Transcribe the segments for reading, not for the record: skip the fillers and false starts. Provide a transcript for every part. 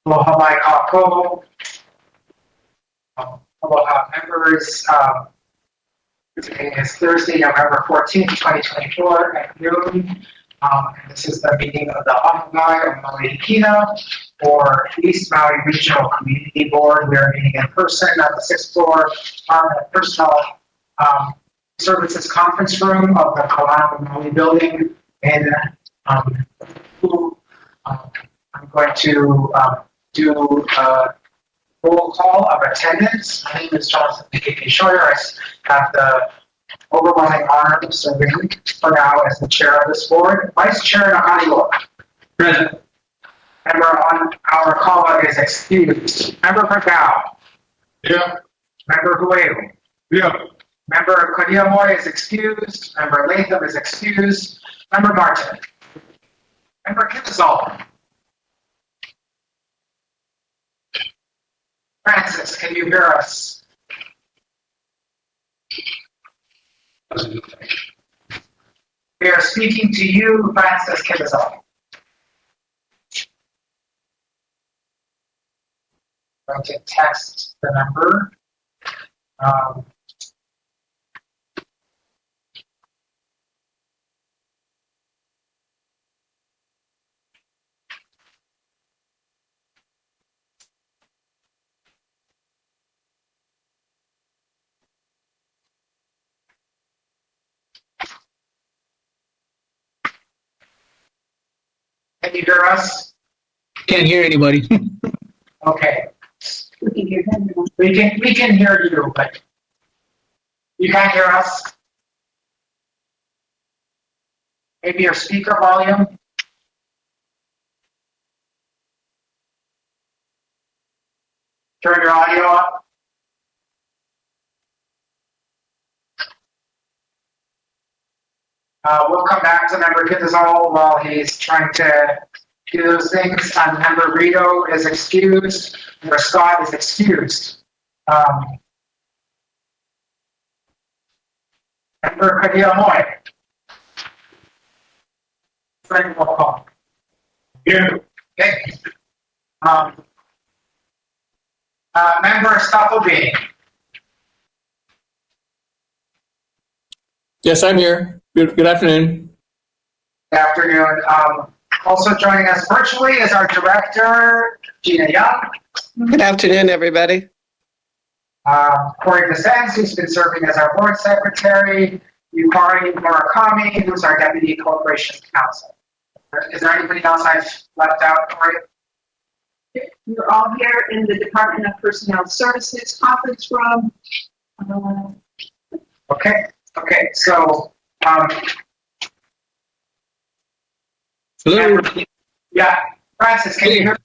Aloha mai kako. Aloha members. Today is Thursday, November 14th, 2024 at noon. And this is the meeting of the Hawaii of Maui for East Maui Regional Community Board. We are meeting in person at the 6th floor Department of Personnel Services Conference Room of the Kalana Maui building. And I'm going to do a roll call of attendance. My name is Jonathan P. Scheuer. I have the overwhelming honor of serving for now as the chair of this board. Vice Chair Nakaniwa. Present. Member on our call is excused. Member Pagao. Yeah. Member Hueu. Yeah. Member Kodiamoy is excused. Member Latham is excused. Member Martin. Member Kitzal. Francis, can you hear us? We are speaking to you, Francis Kitzal. I'm going to text the number. Can you hear us? Can't hear anybody. Okay. We can hear him. We can hear you, but you can't hear us? Maybe your speaker volume? Turn your audio up. We'll come back to Member Kitzal while he's trying to do those things. Member Rito is excused. Member Scott is excused. Member Kadiamoy. Frank will call. Yeah. Okay. Member Stufflebean. Yes, I'm here. Good afternoon. Good afternoon. Also joining us virtually is our director, Gina Young. Good afternoon, everybody. Corey Descens, who's been serving as our board secretary. Yukari Murakami, who's our deputy corporation counsel. Is there anybody else I've left out, Corey? You're all here in the Department of Personnel Services conference room. Okay. So, Hello. yeah, Francis, can you hear me?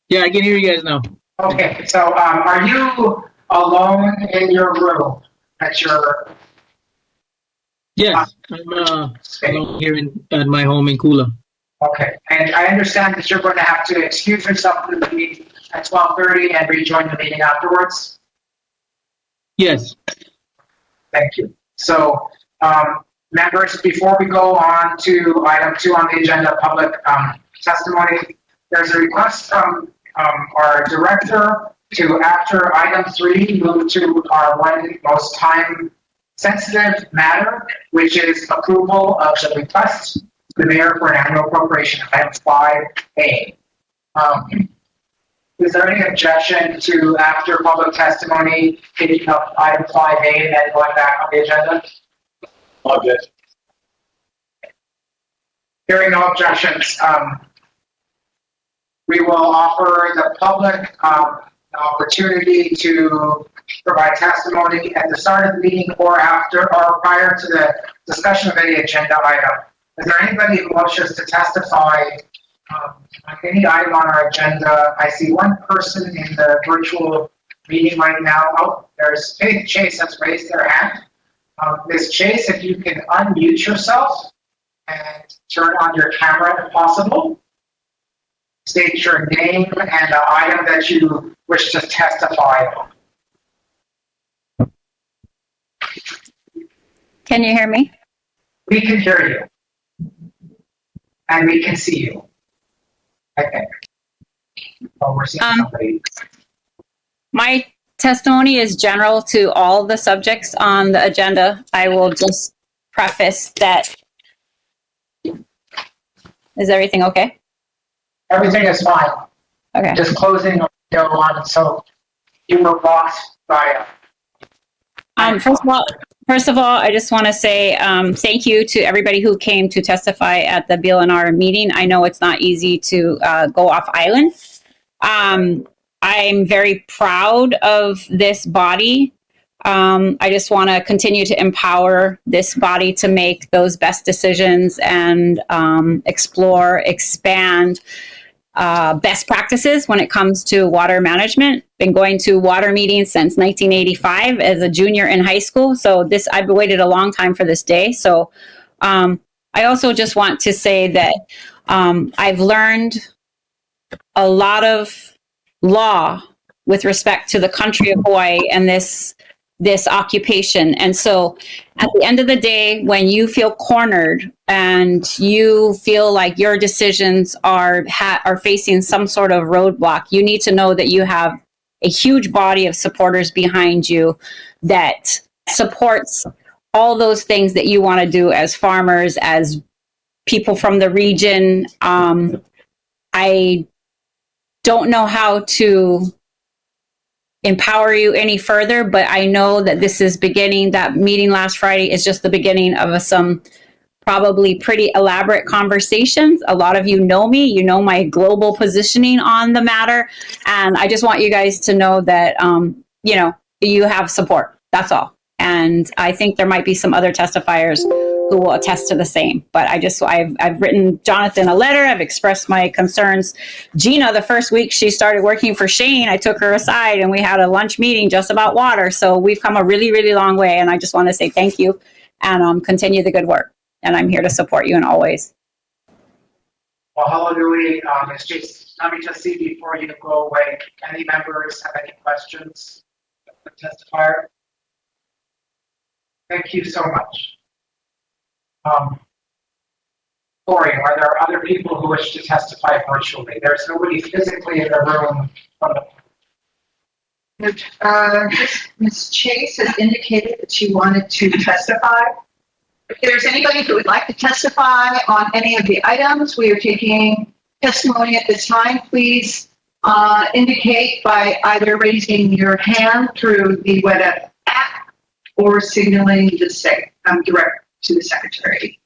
Yeah, I can hear you guys now. Okay. So, are you alone in your room at your? Yes, I'm alone here at my home in Kula. Okay, and I understand that you're going to have to excuse yourself from the meeting at 12:30 and rejoin the meeting afterwards? Yes. Thank you. So, members, before we go on to item 2 on the agenda, public testimony, there's a request from our director to, after item 3, move to our one most time-sensitive matter, which is approval of the request the mayor for an annual appropriation of item 5A. Is there any objection to, after public testimony, taking up item 5A and then going back on the agenda? Object. Hearing no objections, we will offer the public an opportunity to provide testimony at the start of the meeting or after or prior to the discussion of any agenda item. Is there anybody who wishes to testify on any item on our agenda? I see one person in the virtual meeting right now. Oh, there's Faith Chase that's raised their hand. Ms. Chase, if you can unmute yourself and turn on your camera if possible. State your name and the item that you wish to testify on. Can you hear me? We can hear you. And we can see you. Okay. Oh, we're seeing somebody. My testimony is general to all the subjects on the agenda. I will just preface that. Is everything okay? Everything is fine. Okay. Just closing a window on, so you were blocked by. First of all, I just want to say thank you to everybody who came to testify at the BLNR meeting. I know it's not easy to go off island. I'm very proud of this body. I just want to continue to empower this body to make those best decisions and explore, expand best practices when it comes to water management. Been going to water meetings since 1985 as a junior in high school. So I've waited a long time for this day. So I also just want to say that I've learned a lot of law with respect to the country of Hawaii and this occupation. And so at the end of the day, when you feel cornered and you feel like your decisions are facing some sort of roadblock, you need to know that you have a huge body of supporters behind you that supports all those things that you want to do as farmers, as people from the region. I don't know how to empower you any further, but I know that this is beginning. That meeting last Friday is just the beginning of some probably pretty elaborate conversations. A lot of you know me, you know my global positioning on the matter. And I just want you guys to know that, you have support. That's all. And I think there might be some other testifiers who will attest to the same. But I've written Jonathan a letter. I've expressed my concerns. Gina, the first week she started working for Shane, I took her aside and we had a lunch meeting just about water. So we've come a really, really long way. And I just want to say thank you and continue the good work. And I'm here to support you in all ways. Well, hello, Louis. It's just, let me just see before you go away. Any members have any questions for the testifier? Thank you so much. Corey, are there other people who wish to testify virtually? There's nobody physically in the room from the. Ms. Chase has indicated that she wanted to testify. If there's anybody who would like to testify on any of the items, we are taking testimony at this time. Please indicate by either raising your hand through the WebEx app or signaling direct to the secretary.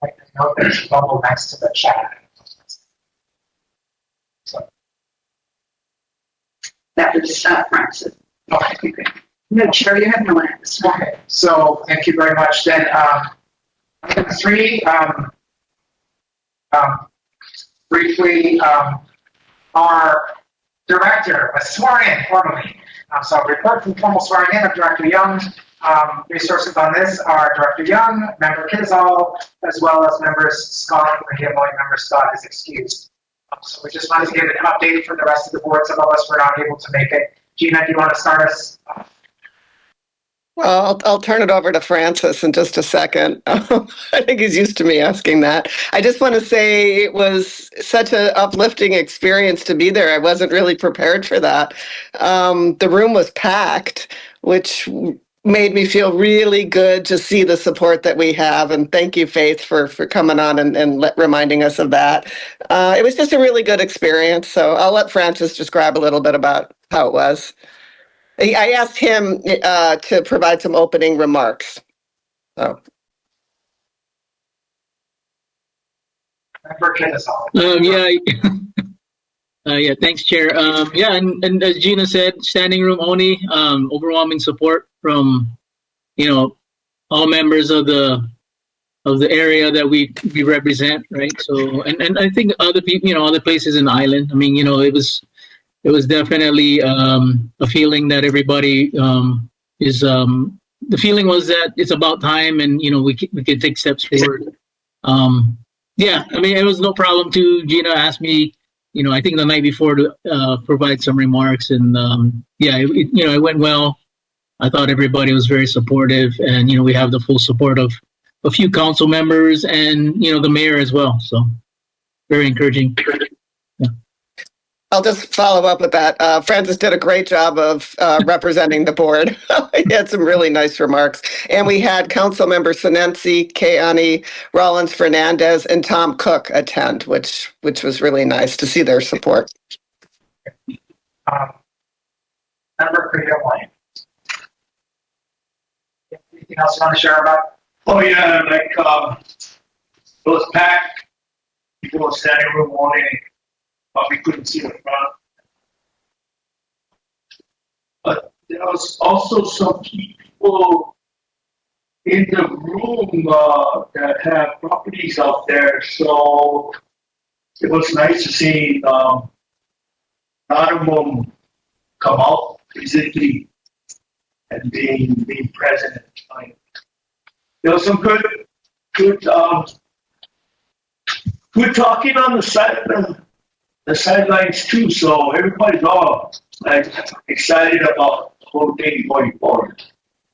I know there's a bubble next to the chat. So. That was Francis. Okay. No, Chair, you have no hands. Okay, so thank you very much. Then, item 3, briefly, our director was sworn in formally. So report from formal swearing in of Director Young. Resources on this are Director Young, Member Kizal, as well as members Scott, and the member Scott is excused. So we just wanted to give an update for the rest of the board. Some of us were not able to make it. Gina, do you want to start us off? Well, I'll turn it over to Francis in just a second. I think he's used to me asking that. I just want to say it was such an uplifting experience to be there. I wasn't really prepared for that. The room was packed, which made me feel really good to see the support that we have. And thank you, Faith, for coming on and reminding us of that. It was just a really good experience. So I'll let Francis describe a little bit about how it was. I asked him to provide some opening remarks. So. Member Kizal. Yeah, thanks, Chair. And as Gina said, standing room only, overwhelming support from, all members of the area that we represent, right? So, and I think other people, other places in the island. I mean, it was definitely a feeling that everybody is. The feeling was that it's about time, and we can take steps forward. It was no problem to Gina asked me. I think the night before to provide some remarks, and it went well. I thought everybody was very supportive, and we have the full support of a few council members and the mayor as well. So very encouraging. Yeah. I'll just follow up with that. Francis did a great job of representing the board. He had some really nice remarks. And we had Councilmember Sinensi, Keani, Rollins Fernandez, and Tom Cook attend, which was really nice to see their support. Member Craig. Anything else you want to share about? Oh, yeah, like, it was packed. People were standing room only, but we couldn't see the front. But there was also some people in the room that have properties out there, so it was nice to see a lot of them come out physically and being present at the time. There was some good talking on the sidelines too. So everybody's all like excited about the whole thing going forward.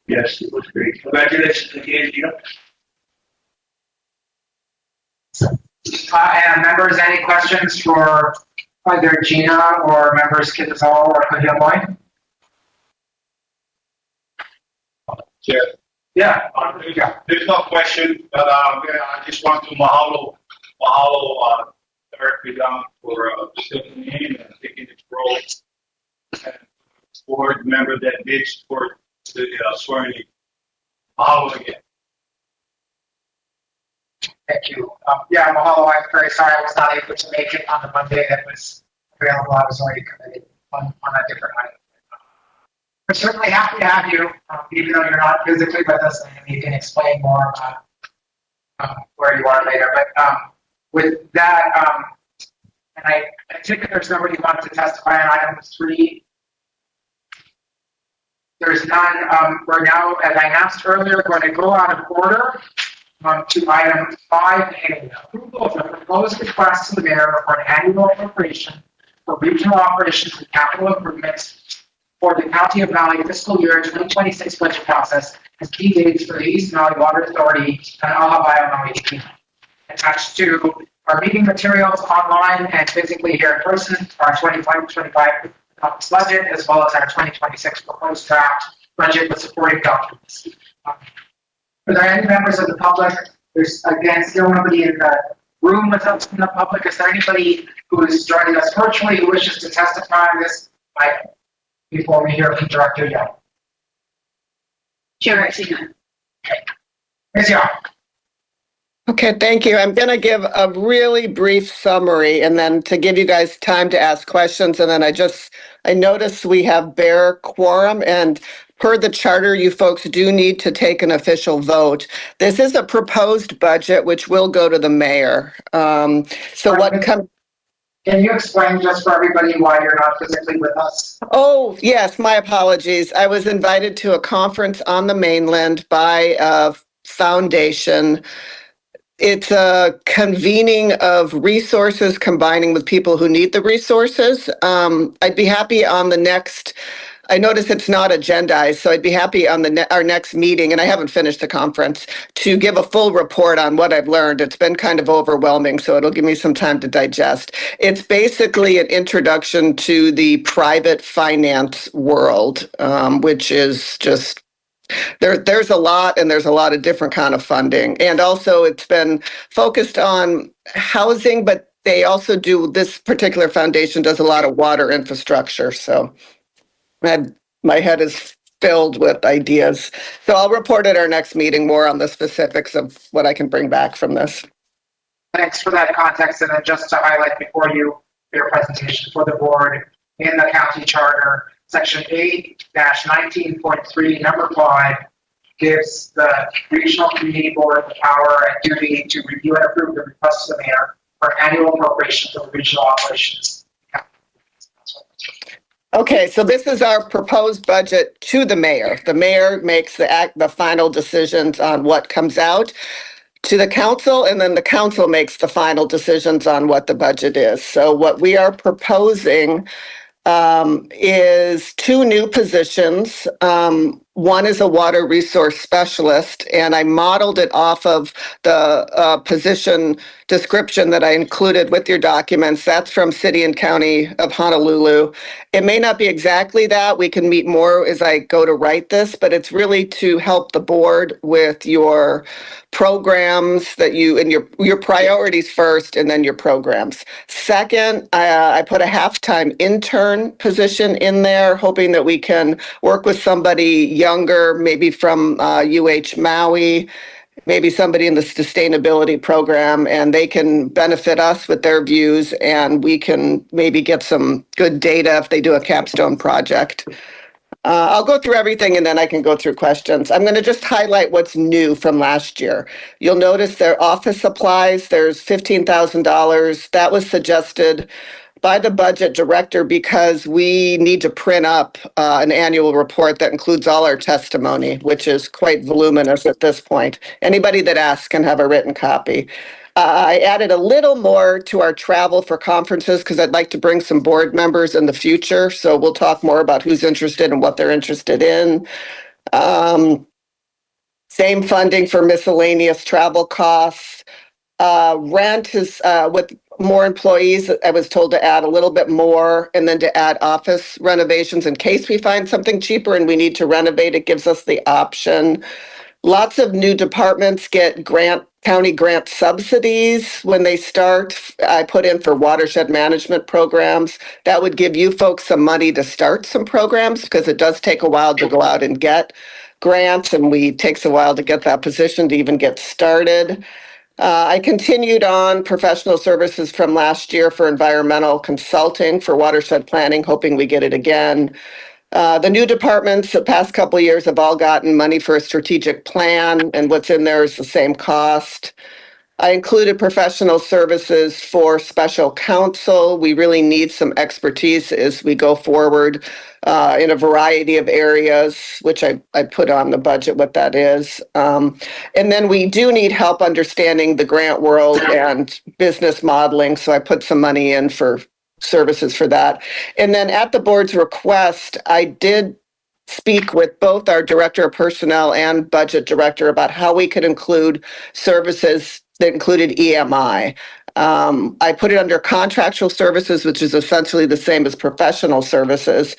Yes, it was great. Congratulations again, Gina. And members, any questions for either Gina or members Kitazal or Kahimoy? Yeah. Yeah. There's no question, but I just want to mahalo Eric Vidal for stepping in and taking his role and board member that did support the swearing. Mahalo again. Thank you. Mahalo. I'm very sorry I was not able to make it on the Monday that was available. I was already committed on a different item. We're certainly happy to have you, even though you're not physically with us, and you can explain more about where you are later. But with that, and I take it there's nobody who wants to testify on item 3. There's none. We're now, as I announced earlier, going to go out of order to item 5A, approval of the proposed request to the mayor for an annual appropriation for regional operations and capital improvements for the County of Maui fiscal year 2026 budget process and key dates for the East Maui Water Authority and Alabaio Maui. Attached to our meeting materials online and physically here in person, our 2025 budget, as well as our 2026 proposed draft budget with supporting documents. Are there any members of the public? There's, again, still nobody in the room with us from the public. Is there anybody who is joining us virtually who wishes to testify on this item before we hear from Director Young? Chair Tina. Ms. Young. Okay, thank you. I'm going to give a really brief summary and then to give you guys time to ask questions. And then I noticed we have bare quorum, and per the charter, you folks do need to take an official vote. This is a proposed budget, which will go to the mayor. Can you explain just for everybody why you're not physically with us? Oh, yes, my apologies. I was invited to a conference on the mainland by a foundation. It's a convening of resources, combining with people who need the resources. I'd be happy on the next, I notice it's not agendized, so I'd be happy on our next meeting, and I haven't finished the conference, to give a full report on what I've learned. It's been kind of overwhelming, so it'll give me some time to digest. It's basically an introduction to the private finance world, which is just there's a lot, and there's a lot of different kind of funding. And also it's been focused on housing, but they also this particular foundation does a lot of water infrastructure. So my head is filled with ideas. So I'll report at our next meeting more on the specifics of what I can bring back from this. Thanks for that context. And then just to highlight before your presentation for the board, in the county charter, Section 8-19.3, number 5, gives the regional community board the power and duty to review and approve the request of the mayor for annual appropriation for the regional operations. Okay, so this is our proposed budget to the mayor. The mayor makes the final decisions on what comes out to the council, and then the council makes the final decisions on what the budget is. So what we are proposing is 2 new positions. One is a water resource specialist, and I modeled it off of the position description that I included with your documents. That's from City and County of Honolulu. It may not be exactly that. We can meet more as I go to write this, but it's really to help the board with your programs that you and your priorities first, and then your programs. Second, I put a half-time intern position in there, hoping that we can work with somebody younger, maybe from Maui, maybe somebody in the sustainability program, and they can benefit us with their views, and we can maybe get some good data if they do a capstone project. I'll go through everything and then I can go through questions. I'm going to just highlight what's new from last year. You'll notice their office supplies, there's $15,000. That was suggested by the budget director because we need to print up an annual report that includes all our testimony, which is quite voluminous at this point. Anybody that asks can have a written copy. I added a little more to our travel for conferences because I'd like to bring some board members in the future. So we'll talk more about who's interested and what they're interested in. Same funding for miscellaneous travel costs. Rent is with more employees. I was told to add a little bit more and then to add office renovations in case we find something cheaper and we need to renovate. It gives us the option. Lots of new departments get county grant subsidies when they start. I put in for watershed management programs. That would give you folks some money to start some programs because it does take a while to go out and get grants, and it takes a while to get that position to even get started. I continued on professional services from last year for environmental consulting for watershed planning, hoping we get it again. The new departments the past couple of years have all gotten money for a strategic plan, and what's in there is the same cost. I included professional services for special counsel. We really need some expertise as we go forward in a variety of areas, which I put on the budget what that is. And then we do need help understanding the grant world and business modeling, so I put some money in for services for that. And then at the board's request, I did speak with both our director of personnel and budget director about how we could include services that included EMI. I put it under contractual services, which is essentially the same as professional services.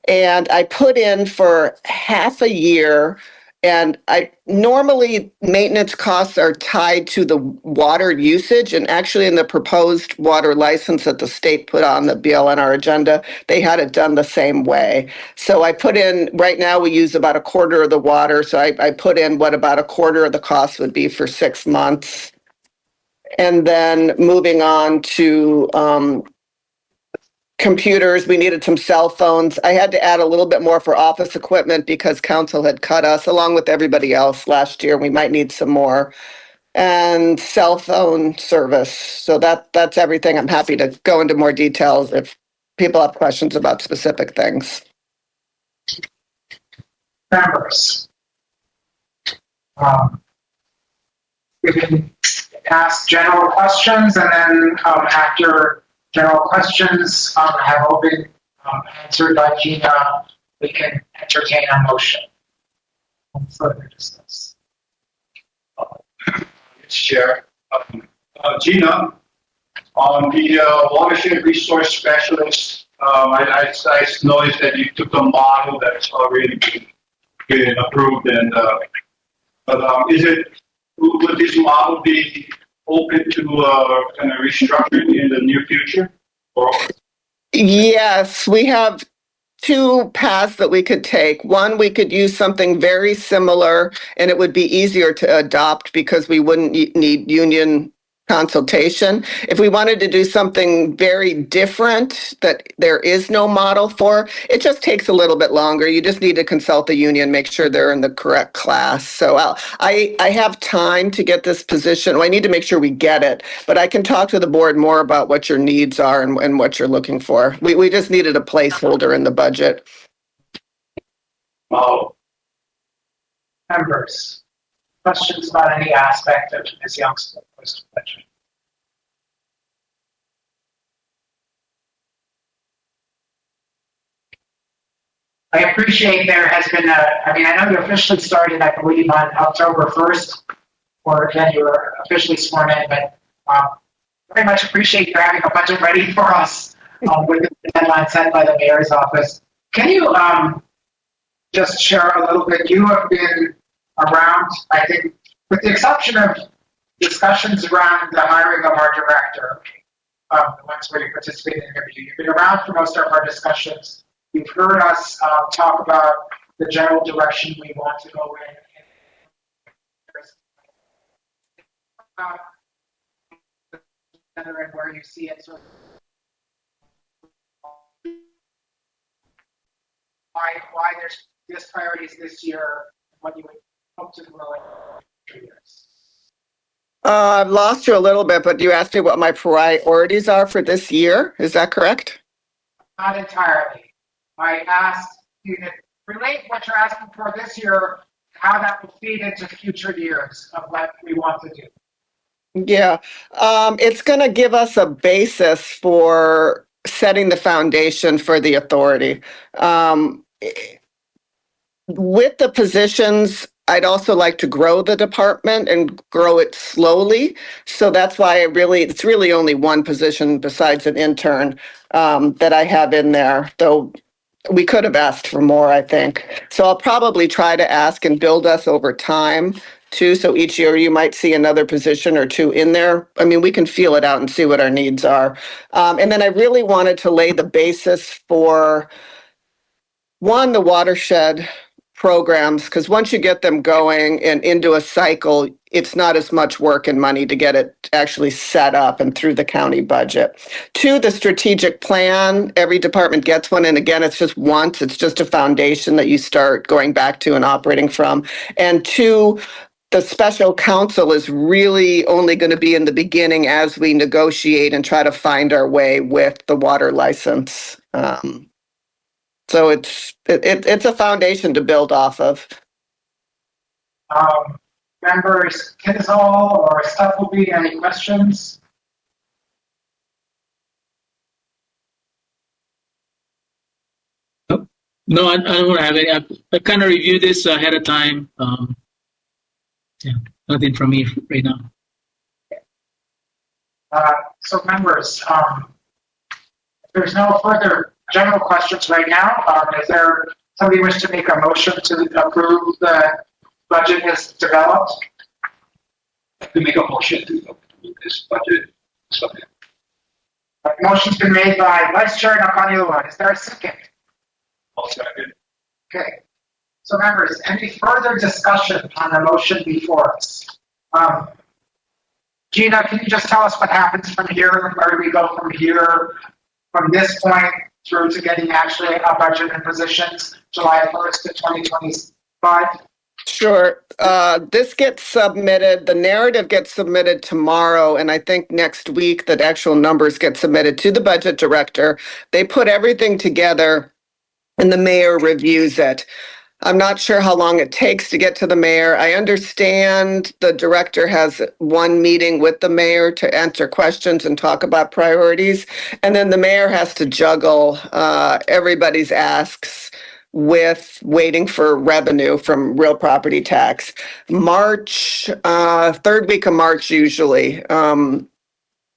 And I put in for half a year. And normally maintenance costs are tied to the water usage. And actually in the proposed water license that the state put on the BLNR agenda, they had it done the same way. So I put in, right now we use about a quarter of the water. So I put in what about a quarter of the cost would be for 6 months. And then moving on to computers, we needed some cell phones. I had to add a little bit more for office equipment because council had cut us along with everybody else last year. We might need some more. And cell phone service. So that's everything. I'm happy to go into more details if people have questions about specific things. Members. We can ask general questions, and then after general questions have all been answered by Gina, we can entertain a motion. Further discuss. Chair. Gina, on the watershed resource specialist, I noticed that you took a model that's already been approved, and would this model be open to kind of restructuring in the near future? Or? Yes, we have two paths that we could take. One, we could use something very similar and it would be easier to adopt because we wouldn't need union consultation. If we wanted to do something very different that there is no model for, it just takes a little bit longer. You just need to consult the union, make sure they're in the correct class. So I have time to get this position. Well, I need to make sure we get it, but I can talk to the board more about what your needs are and what you're looking for. We just needed a placeholder in the budget. Members, questions about any aspect of Ms. Young's proposed budget? I appreciate there has been I know you officially started, I believe, on October 1st, or again, you were officially sworn in, but very much appreciate you having a budget ready for us with the deadline set by the mayor's office. Can you just share a little bit? You have been around, I think, with the exception of discussions around the hiring of our director, the ones where you participated in the interview. You've been around for most of our discussions. You've heard us talk about the general direction we want to go in. And where you see it sort of why there's this priorities this year, what you would hope to grow in 3 years. I've lost you a little bit, but you asked me what my priorities are for this year. Is that correct? Not entirely. I asked you to relate what you're asking for this year, how that will feed into future years of what we want to do. Yeah, it's going to give us a basis for setting the foundation for the authority. With the positions, I'd also like to grow the department and grow it slowly. So that's why it's really only one position besides an intern that I have in there, though we could have asked for more, I think. So I'll probably try to ask and build us over time too. So each year you might see another position or two in there. I mean, we can feel it out and see what our needs are. And then I really wanted to lay the basis for one, the watershed programs, because once you get them going and into a cycle, it's not as much work and money to get it actually set up and through the county budget. Two, the strategic plan, every department gets one. And again, it's just once, it's just a foundation that you start going back to and operating from. And two, the special counsel is really only going to be in the beginning as we negotiate and try to find our way with the water license. So it's a foundation to build off of. Members Kinzel or Stuffleby, any questions? No, I don't want to have any. I kind of reviewed this ahead of time. Yeah, nothing from me right now. So members, if there's no further general questions right now, is there somebody wish to make a motion to approve the budget as developed? To make a motion to approve this budget. Motion's been made by Vice Chair Nakaniwa. Is there a second? I'll second. Okay. So members, any further discussion on the motion before us? Gina, can you just tell us what happens from here? Where do we go from here, from this point through to getting actually a budget and positions July 1st to 2025? Sure. This gets submitted, the narrative gets submitted tomorrow, and I think next week the actual numbers get submitted to the budget director. They put everything together and the mayor reviews it. I'm not sure how long it takes to get to the mayor. I understand the director has one meeting with the mayor to answer questions and talk about priorities. And then the mayor has to juggle everybody's asks with waiting for revenue from real property tax. March, third week of March usually.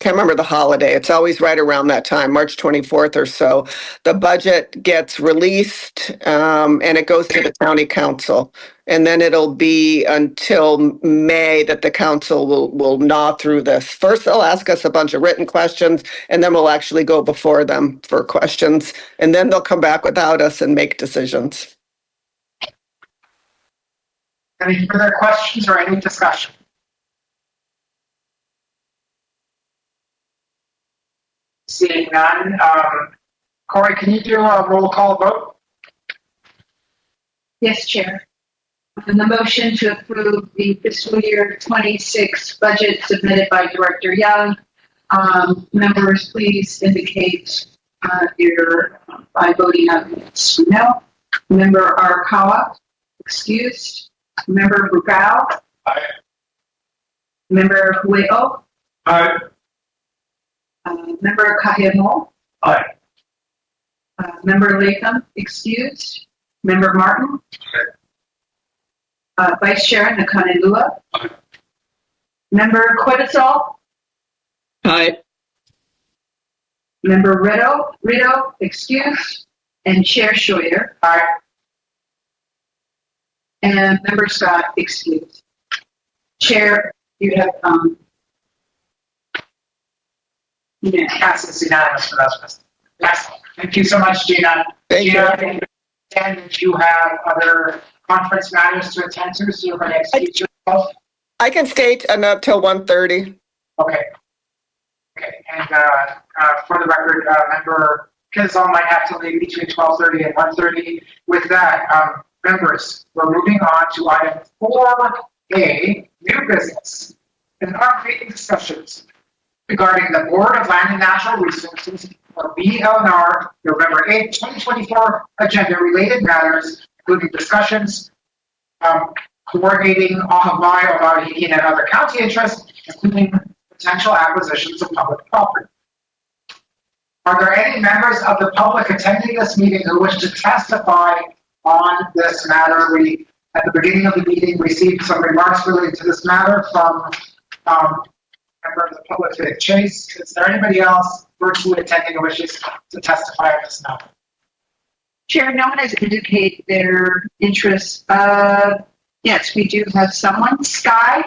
Can't remember the holiday. It's always right around that time, March 24th or so. The budget gets released and it goes to the county council. And then it'll be until May that the council will gnaw through this. First, they'll ask us a bunch of written questions, and then we'll actually go before them for questions. And then they'll come back without us and make decisions. Any further questions or any discussion? Seeing none, Corey, can you do a roll call vote? Yes, Chair. On the motion to approve the fiscal year 26 budget submitted by Director Young, members please indicate by voting yes or no. Member Arakawa, excused. Member Rugao. Aye. Member Hueo. Aye. Member Kahemo. Aye. Member Latham, excused. Member Martin? Vice Chair Nakanelua? Member Quetzal? Aye. Member Rito, excused, and Chair Schroeder. Aye. And Member Scott, excused. Chair, you have, Passes unanimous for those. Excellent. Thank you so much, Gina. Thank you. Gina, and if you have other conference matters to attend to, so you're going to excuse yourself. I can stay until 1:30. Okay. Okay, and for the record, member Kizal might have to leave between 12:30 and 1:30. With that, members, we're moving on to item 4A, new business. In our meeting discussions regarding the Board of Land and Natural Resources, or BLNR, November 8, 2024 agenda related matters, including discussions, coordinating Maui, and other county interests, including potential acquisitions of public property. Are there any members of the public attending this meeting who wish to testify on this matter? We, at the beginning of the meeting, received some remarks related to this matter from a member of the public, Chase. Is there anybody else virtually attending who wishes to testify on this matter? Chair, no one has indicated their interest. Yes, we do have someone. Sky,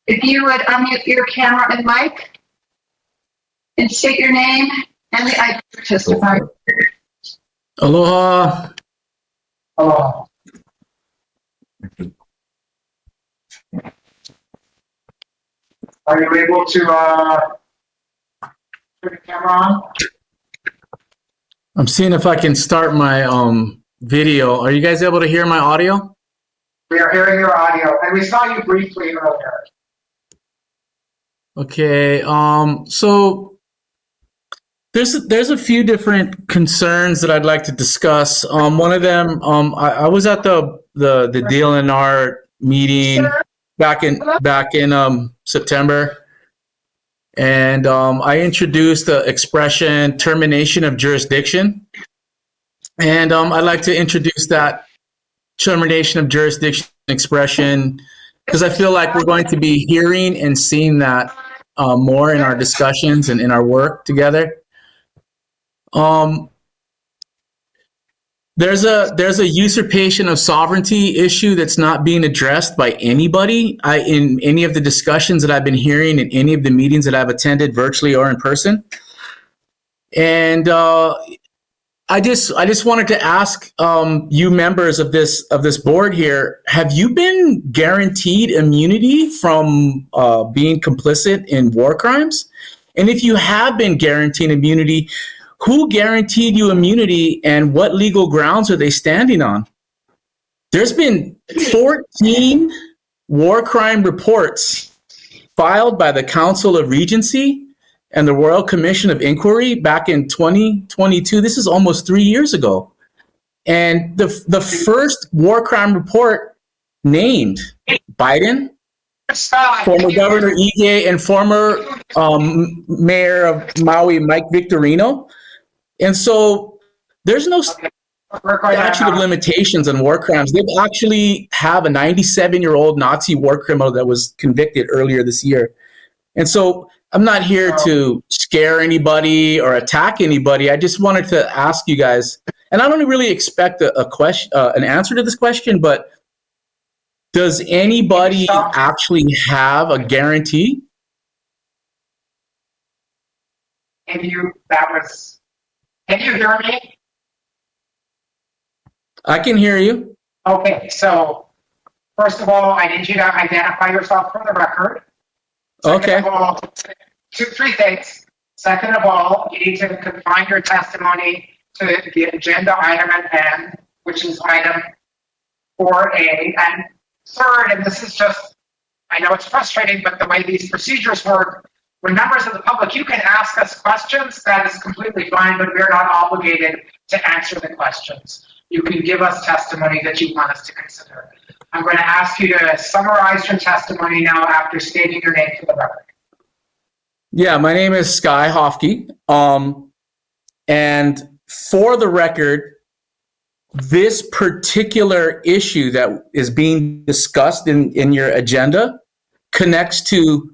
if you would unmute your camera and mic and state your name and the item to testify. Aloha. Hello. Are you able to turn the camera on? I'm seeing if I can start my video. Are you guys able to hear my audio? We are hearing your audio, and we saw you briefly earlier. Okay. So there's a few different concerns that I'd like to discuss. One of them, I was at the DLNR meeting back in September, and I introduced the expression termination of jurisdiction, and I'd like to introduce that termination of jurisdiction expression because I feel like we're going to be hearing and seeing that more in our discussions and in our work together. There's a usurpation of sovereignty issue that's not being addressed by anybody in any of the discussions that I've been hearing in any of the meetings that I've attended virtually or in person. And I just wanted to ask you members of this board here, have you been guaranteed immunity from being complicit in war crimes? And if you have been guaranteed immunity, who guaranteed you immunity and what legal grounds are they standing on? There's been 14 war crime reports filed by the Council of Regency and the Royal Commission of Inquiry back in 2022. This is almost 3 years ago. And the first war crime report named Biden, former Governor Ige, and former Mayor of Maui, Mike Victorino. And so there's no statute of limitations on war crimes. They actually have a 97-year-old Nazi war criminal that was convicted earlier this year. And so I'm not here to scare anybody or attack anybody. I just wanted to ask you guys, and I don't really expect a question, an answer to this question, but does anybody actually have a guarantee? Can you hear me? I can hear you. Okay, so first of all, I need you to identify yourself for the record. Okay. Second of all, three things. Second of all, you need to confine your testimony to the agenda item at hand, which is item 4A. And third, and this is just, I know it's frustrating, but the way these procedures work, when members of the public, you can ask us questions, that is completely fine, but we're not obligated to answer the questions. You can give us testimony that you want us to consider. I'm going to ask you to summarize your testimony now after stating your name for the record. Yeah, my name is Sky Hofke. And for the record, this particular issue that is being discussed in your agenda connects to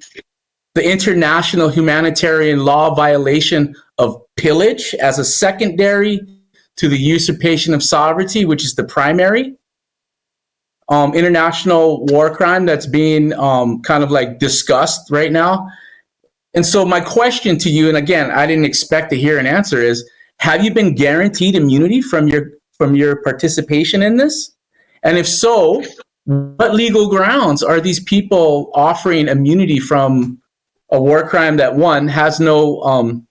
the international humanitarian law violation of pillage as a secondary to the usurpation of sovereignty, which is the primary international war crime that's being kind of like discussed right now. And so my question to you, and again, I didn't expect to hear an answer, is have you been guaranteed immunity from your participation in this? And if so, what legal grounds are these people offering immunity from a war crime that, one, has no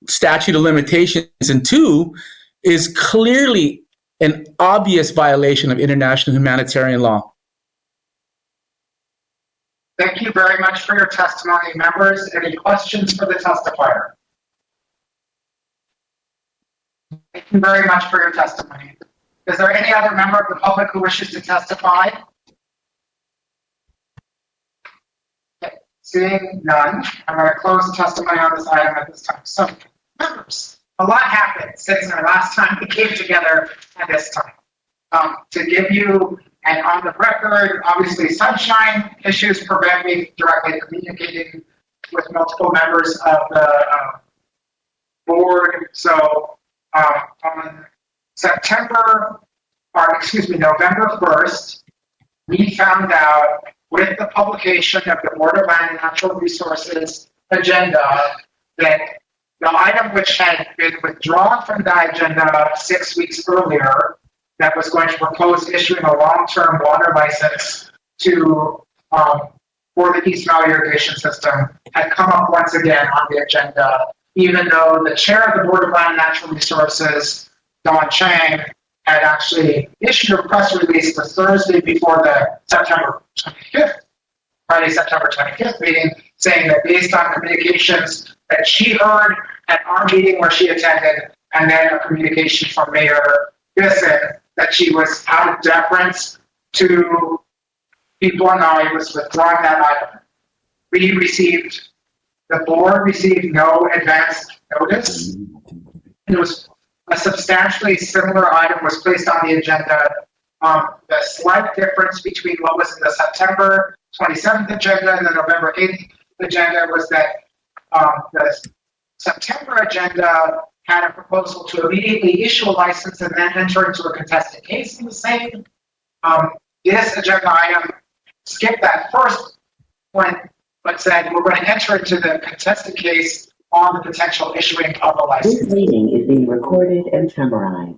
statute of limitations, and two, is clearly an obvious violation of international humanitarian law? Thank you very much for your testimony, members. Any questions for the testifier? Thank you very much for your testimony. Is there any other member of the public who wishes to testify? Okay. Seeing none, I'm going to close the testimony on this item at this time. So, members, a lot happened since our last time we came together at this time. To give you an on the record, obviously sunshine issues prevent me directly communicating with multiple members of the board. So on November 1st, we found out with the publication of the Board of Land and Natural Resources agenda that the item which had been withdrawn from the agenda 6 weeks earlier, that was going to propose issuing a long-term water license to for the East Maui irrigation system, had come up once again on the agenda, even though the chair of the Board of Land and Natural Resources, Don Chang, had actually issued a press release the Thursday before the Friday, September 25th meeting, saying that based on communications that she heard at our meeting where she attended, and then a communication from Mayor Bisson, that she was out of deference to people in Maui, was withdrawing that item. The board received no advance notice. It was a substantially similar item was placed on the agenda. The slight difference between what was in the September 27th agenda and the November 8th agenda was that the September agenda had a proposal to immediately issue a license and then enter into a contested case in the same. This agenda item skipped that first one, but said we're going to enter into the contested case on the potential issuing of a license. This meeting is being recorded and summarized.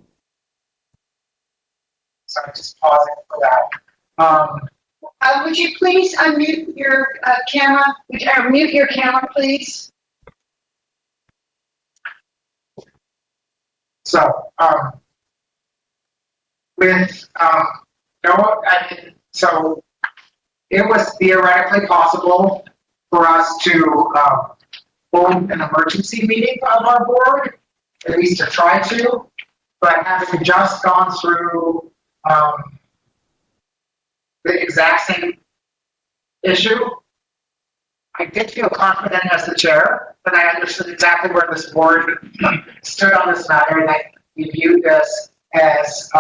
So I'm just pausing for that. Would you please unmute your camera? Would you mute your camera, please? So, so it was theoretically possible for us to hold an emergency meeting of our board, at least to try to, but having just gone through the exact same issue, I did feel confident as the chair that I understood exactly where this board stood on this matter, and that we viewed this as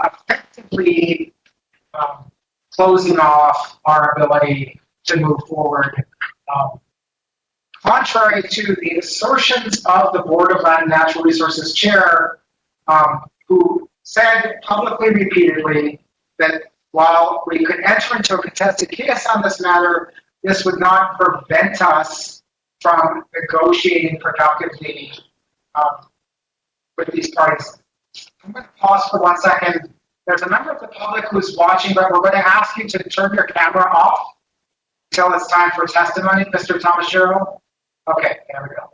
effectively closing off our ability to move forward. Contrary to the assertions of the Board of Land and Natural Resources chair, who said publicly repeatedly that while we could enter into a contested case on this matter, this would not prevent us from negotiating productively with these parties. I'm going to pause for 1 second. There's a member of the public who's watching, but we're going to ask you to turn your camera off until it's time for testimony. Mr. Tomashiro? Okay, there we go.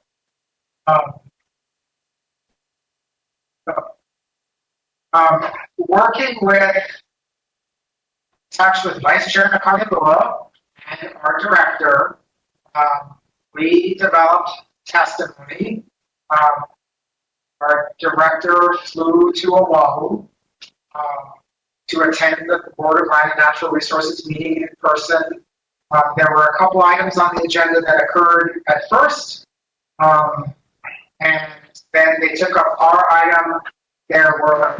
Working with touch with Vice Chair Nakagabua and our director, we developed testimony. Our director flew to Oahu to attend the Board of Land and Natural Resources meeting in person. There were a couple items on the agenda that occurred at first, and Then they took up our item. There were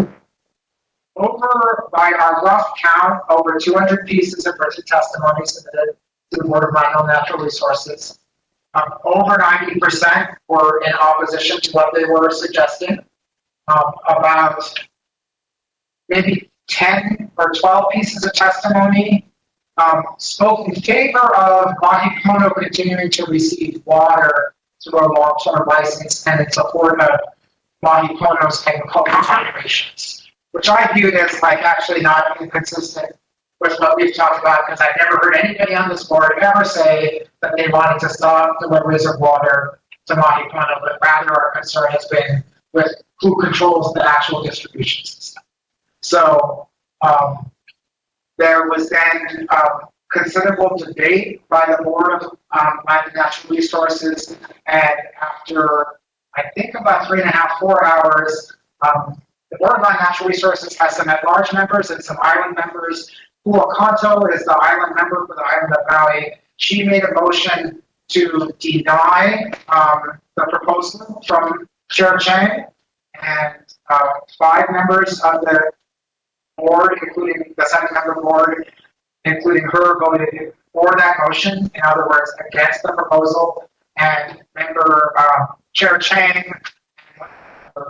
over, by our rough count, over 200 pieces of written testimony submitted to the Board of Environmental and Natural Resources. Over 90% were in opposition to what they were suggesting. About maybe 10 or 12 pieces of testimony spoke in favor of Mahi Pono continuing to receive water through a long-term license and in support of Mahi Pono's agricultural operations, which I viewed as like actually not inconsistent with what we've talked about, because I've never heard anybody on this board ever say that they wanted to stop deliveries of water to Mahi Pono, but rather our concern has been with who controls the actual distribution system. So there was then considerable debate by the Board of Land and Natural Resources, and after I think about 3.5, 4 hours, the Board of Land and Natural Resources has some at-large members and some island members. Hua Kanto is the island member for the island of Maui. She made a motion to deny the proposal from Chair Chang, and 5 members of the board, including the 7-member board, including her, voted for that motion. In other words, against the proposal, and member Chair Chang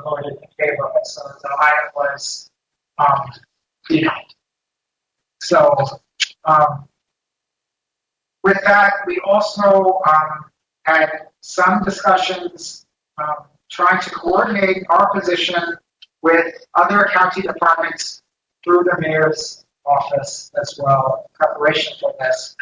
voted in favor of it. So the item was denied. So with that, we also had some discussions trying to coordinate our position with other county departments through the mayor's office as well, in preparation for this.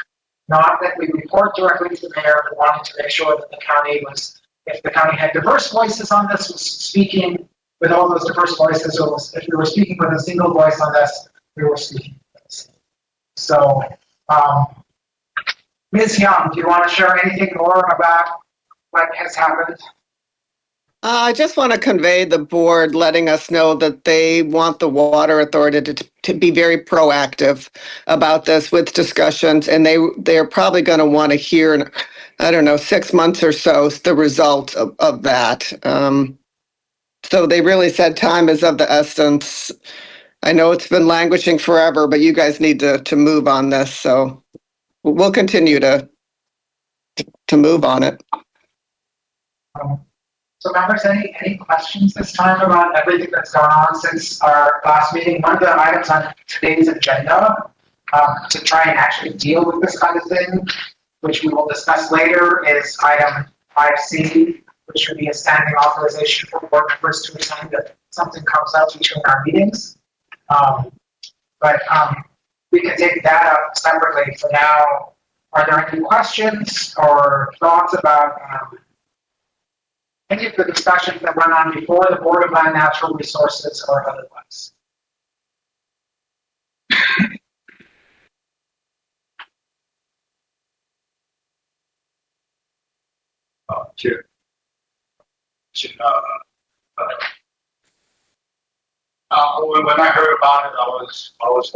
Not that we report directly to the mayor, but wanting to make sure that the county was, if the county had diverse voices on this, was speaking with all those diverse voices, or was, if we were speaking with a single voice on this, we were speaking with this. So, Ms. Young, do you want to share anything more about what has happened? I just want to convey the board letting us know that they want the water authority to be very proactive about this with discussions, and they're probably going to want to hear in, I don't know, 6 months or so, the result of that. So they really said time is of the essence. I know it's been languishing forever, but you guys need to move on this. So we'll continue to move on it. So members, any questions this time about everything that's gone on since our last meeting? One of the items on today's agenda to try and actually deal with this kind of thing, which we will discuss later, is item 5C, which would be a standing authorization for board members to assign that something comes out between our meetings. But we can take that up separately. For now, are there any questions or thoughts about any of the discussions that went on before the Board of Land and Natural Resources or otherwise? Chair. When I heard about it, I was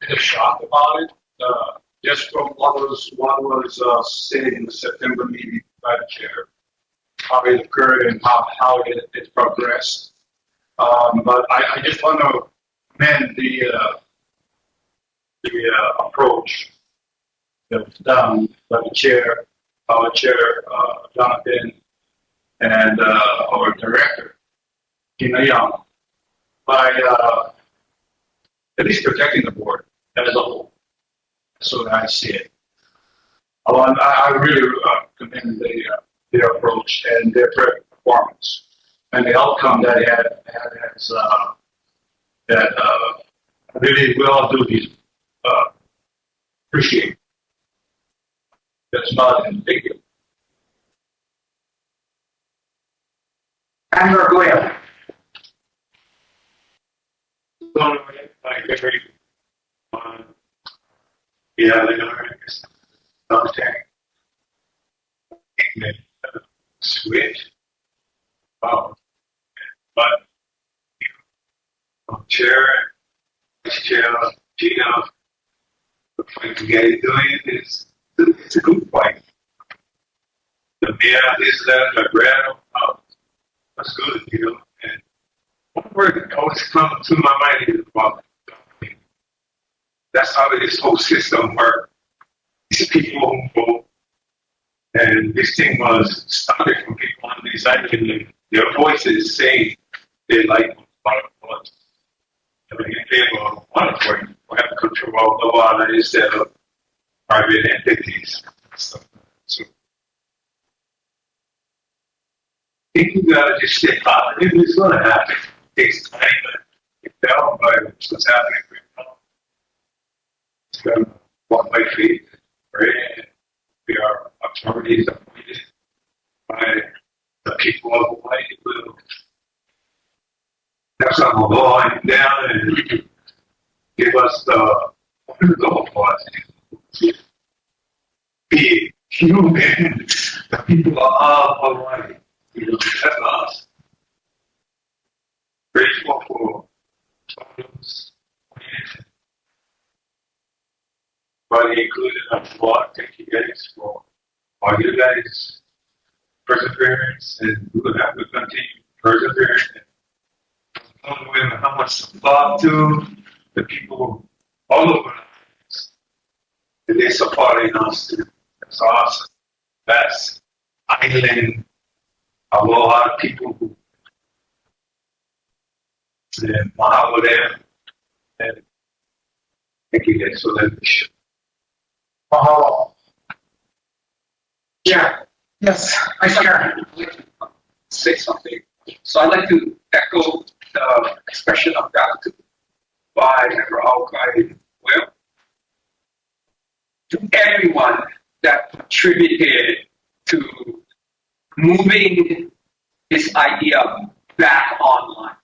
in a shock about it. Just from what was said in the September meeting by the chair, how it occurred and how it progressed. But I just want to amend the approach that was done by the chair, our chair, Jonathan, and our director, Tina Young, by at least protecting the board as a whole. So I see it. I really commend their approach and their performance and the outcome that it has that really well do these appreciate. That's not in big deal. Andrew Aguirre. I agree. Yeah, they don't understand. Switch. But chair, vice chair, Gina, the fight you guys doing is it's a good fight. The mayor is that the grad was good, you know. And one word that always comes to my mind is about government. That's how this whole system works. These people who vote, and this thing was started from people on these islands, and their voices saying they like what it was. I mean, in favor of monitoring, we have to control the water instead of private entities. So I think you gotta just stay positive. It's gonna happen. It takes time, but you tell by what's happening right now. It's gonna walk by faith, right? We are authorities appointed by the people of Hawaii will have some law down and give us the laws. Be human, the people of Hawaii. You know, that's us. Grateful for problems, but included a lot. Thank you guys for all you guys' perseverance, and we will have to continue persevering. And how much thought to the people all over the place, and they're supporting us too. That's awesome. That's island. A lot of people who mahalo there, and thank you guys for that. Mahalo. Yeah. Yes, I share. Say something. So I'd like to echo the expression of gratitude by Member Al-Qaeda Well to everyone that contributed to moving this idea back online.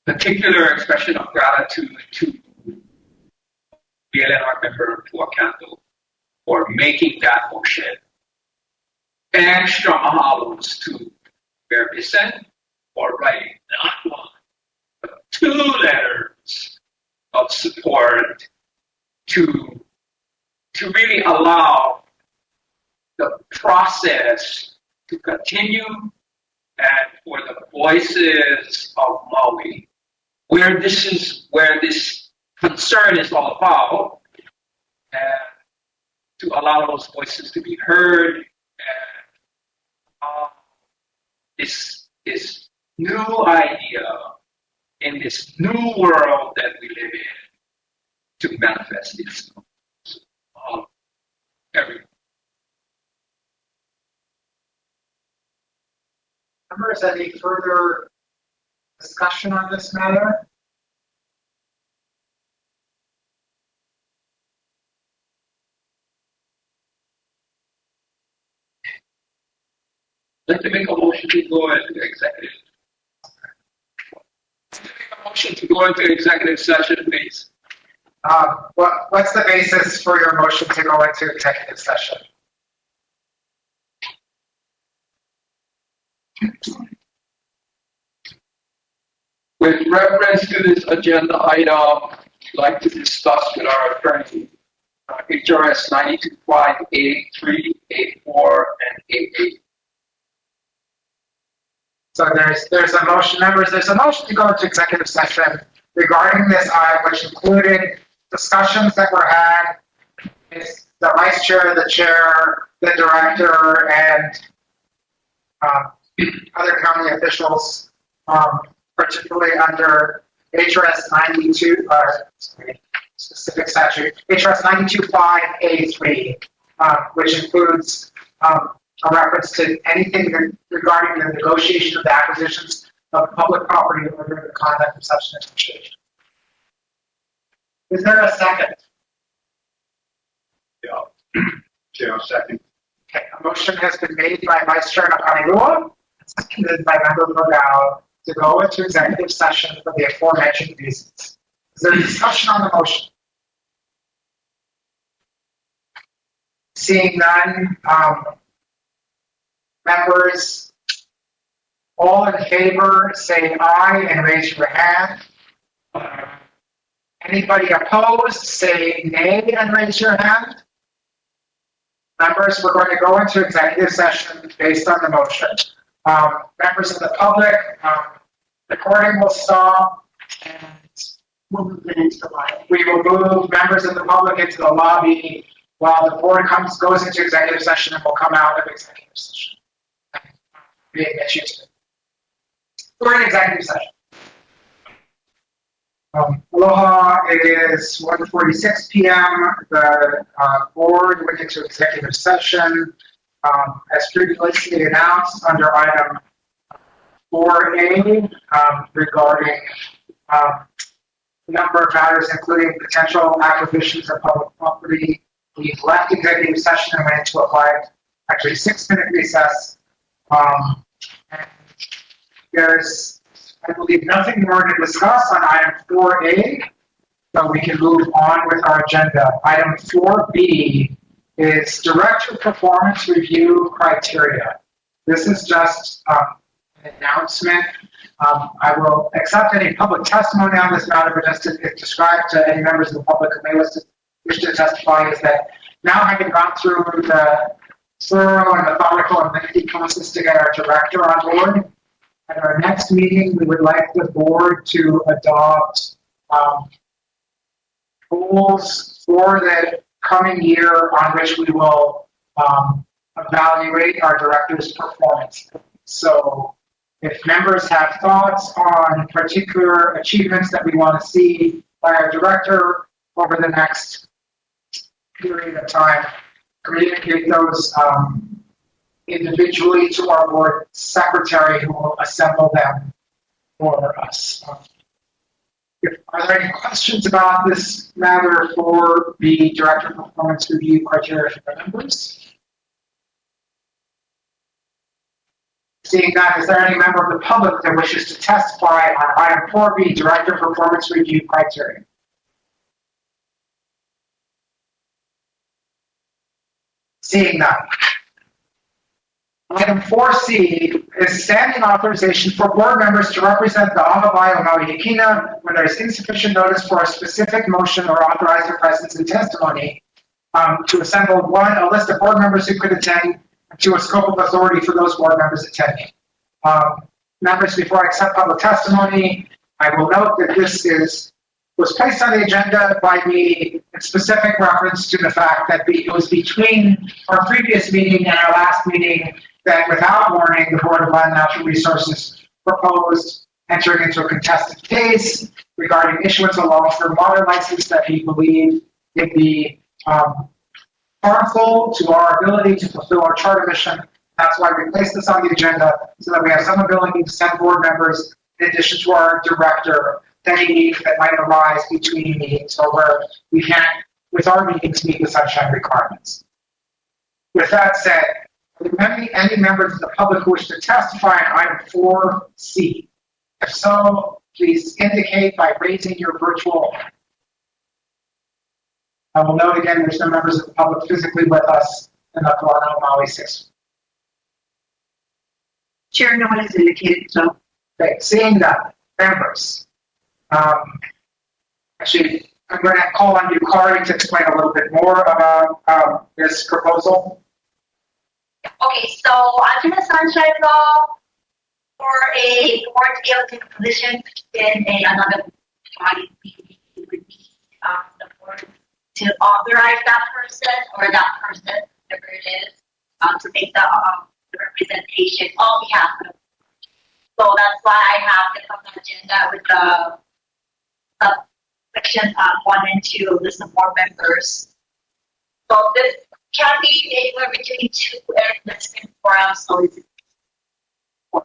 Particular expression of gratitude to BLNR member Puakanto for making that motion. Extra mahalos to Bear Bison for writing not one, but 2 letters of support to really allow the process to continue and for the voices of Maui, where this concern is all about, and to allow those voices to be heard, and this new idea in this new world that we live in to manifest itself. Everyone. Members, any further discussion on this matter? I'd like to make a motion to go into executive. Motion to go into executive session, please. What's the basis for your motion to go into executive session? With reference to this agenda item, I'd like to discuss with our attorney HRS 925A3, A4, and A8. So there's a motion, members, there's a motion to go into executive session regarding this item, which included discussions that were had with the vice chair, the chair, the director, and other county officials, particularly under HRS 92, specific statute, HRS 925A3, which includes a reference to anything regarding the negotiation of the acquisitions of public property or the conduct of such negotiation. Is there a second? Yeah. Chair, second. Okay, a motion has been made by Vice Chair Nakanilua, seconded by Member Morgao to go into executive session for the aforementioned reasons. Is there a discussion on the motion? Seeing none, members, all in favor, say aye and raise your hand. Anybody opposed, say nay and raise your hand. Members, we're going to go into executive session based on the motion. Members of the public, recording will stop and We'll move it into the line. we will move members of the public into the lobby while the board goes into executive session and will come out of executive session. Being issues. We're in executive session. Aloha, it is 1:46 p.m. The board went into executive session. As previously announced under item 4A regarding number of matters, including potential acquisitions of public property. We've left executive session and went into a 6-minute recess. And there's, I believe, nothing more to discuss on item 4A, so we can move on with our agenda. Item 4B is director performance review criteria. This is just an announcement. I will accept any public testimony on this matter, but just to describe to any members of the public who may wish to testify is that now having gone through the thorough and methodical and lengthy process to get our director on board, at our next meeting, we would like the board to adopt goals for the coming year on which we will evaluate our director's performance. So if members have thoughts on particular achievements that we want to see by our director over the next period of time, communicate those individually to our board secretary who will assemble them for us. Are there any questions about this matter for the director performance review criteria for the members? Seeing that, is there any member of the public that wishes to testify on item 4B, director performance review criteria? Seeing none. Item 4C is standing authorization for board members to represent the A'awabai o Maui Hikina when there is insufficient notice for a specific motion or authorize their presence and testimony, to assemble a list of board members who could attend, to a scope of authority for those board members attending. Members, before I accept public testimony, I will note that this was placed on the agenda by me in specific reference to the fact that it was between our previous meeting and our last meeting that without warning, the Board of Land and Natural Resources proposed entering into a contested case regarding issuance of a long-term water license that he believed would be harmful to our ability to fulfill our charter mission. That's why we placed this on the agenda, so that we have some ability to send board members in addition to our director any needs that might arise between meetings or where we can't, with our meetings, meet the sunshine requirements. With that said, are there any members of the public who wish to testify on item 4C? If so, please indicate by raising your virtual hand. I will note again, there's no members of the public physically with us in the Kalana Maui 6. Chair, no one has indicated so. Okay, seeing that, members. Actually, I'm going to call on you, Kari, to explain a little bit more about this proposal. Okay, so under the Sunshine Law, for a board to be able to take a position in another body, we would need the board to authorize that person or that person, whatever it is, to make the representation on behalf of the board. So that's why I have this on the agenda with the section 1 and 2, list of board members. So this can be anywhere between 2 and less than 4 hours, so it's 4,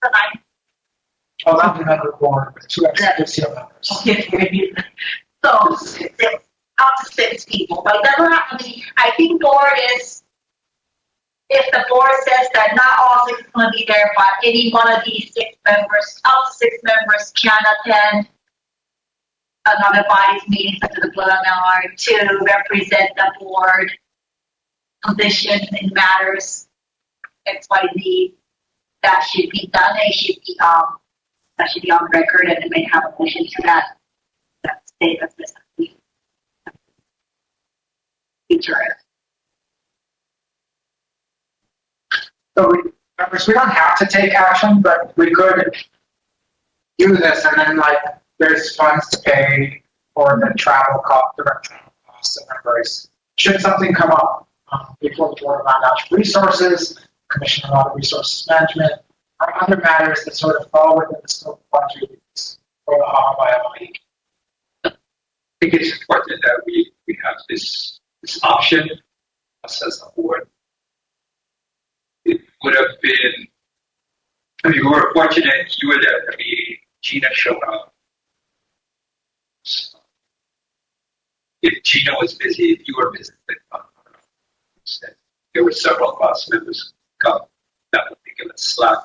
right? Oh, that's another board with 2 extra members. Okay. So it's up to 6 people, but it doesn't have to be. I think board is, if the board says that not all 6 is going to be there, but any one of these 6 members, up to 6 members can attend another body's meeting such as the Blood to represent the board positions and matters XYZ that should be done. They should be that should be on record, and it may have a motion to that state of this. HRS. So members, we don't have to take action, but we could do this and then like there's funds to pay for the travel cost, direct travel costs of members. Should something come up before the Board of Natural Resources, Commission on Water Resources Management, or other matters that sort of fall within the scope of budget for the Maui. I think it's important that we have this option, us as a board. It would have been, I mean, we were fortunate you were there. I mean, Gina showed up. If Gina was busy, if you were busy, there were several of us members who come that would be given slack.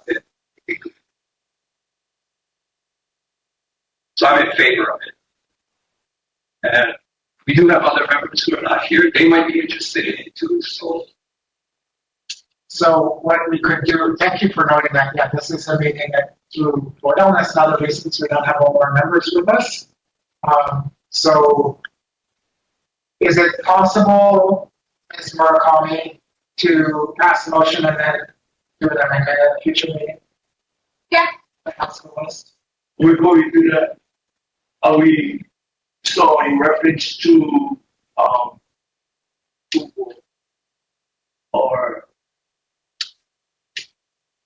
So I'm in favor of it. And we do have other members who are not here. They might be interested in it too. So what we could do, thank you for noting that. Yeah, this is a meeting that through board illness and other reasons we don't have all our members with us. So is it possible, Ms. Murakami, to pass the motion and then do them in a future meeting? Yeah. The council list. Before we do that, are we, so in reference to, or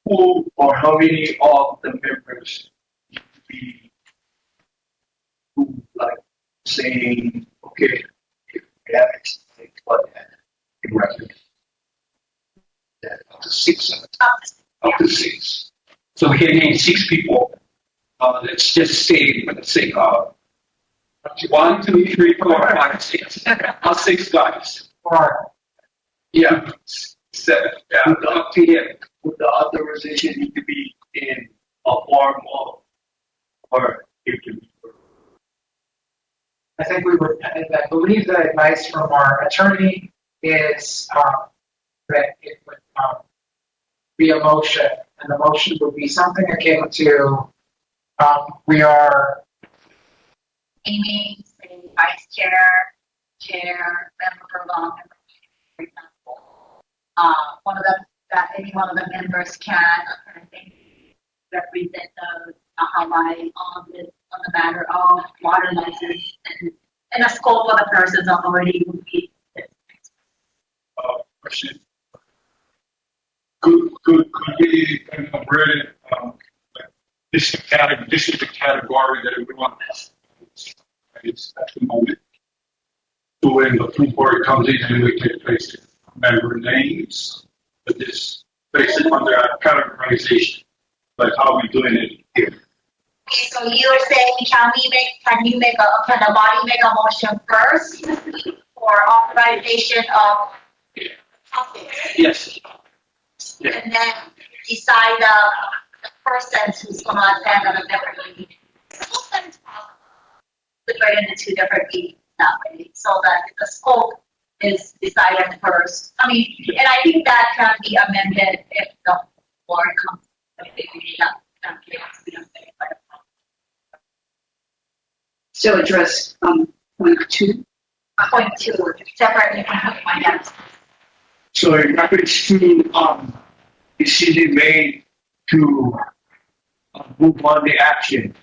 who or how many of the members need to be, who like saying, okay, if we have it, but in reference. Up to six. Up to six. So we can name 6 people. Let's just say, let's say, 1, 2, 3, 4, 5, 6. Not 6 guys. Or Yeah, 7. Yeah, up to him. Would the authorization need to be in a form of, or it can be? I think we would, I believe the advice from our attorney is that it would be a motion, and the motion would be something akin to we are Amy, say vice chair, chair, member Furlong, for example. One of them, that any one of the members can, I think, represent the Hawaii on the matter of water license and the scope of the person's authority would be. Question. Could we kind of read it? This is the category that everyone has. It's at the moment. So when the full board comes in and we take place member names, but this based on their categorization, like how are we doing it here? Okay, so you're saying, can the body make a motion first for authorization of topics? Yes. And then decide the persons who's gonna attend on a different meeting. Sometimes possible. Split into 2 different meetings that way, so that the scope is decided first. I mean, and I think that can be amended if the board comes. So address, point 2. Point 2, separately from point F. So in reference to, decision made to move on the action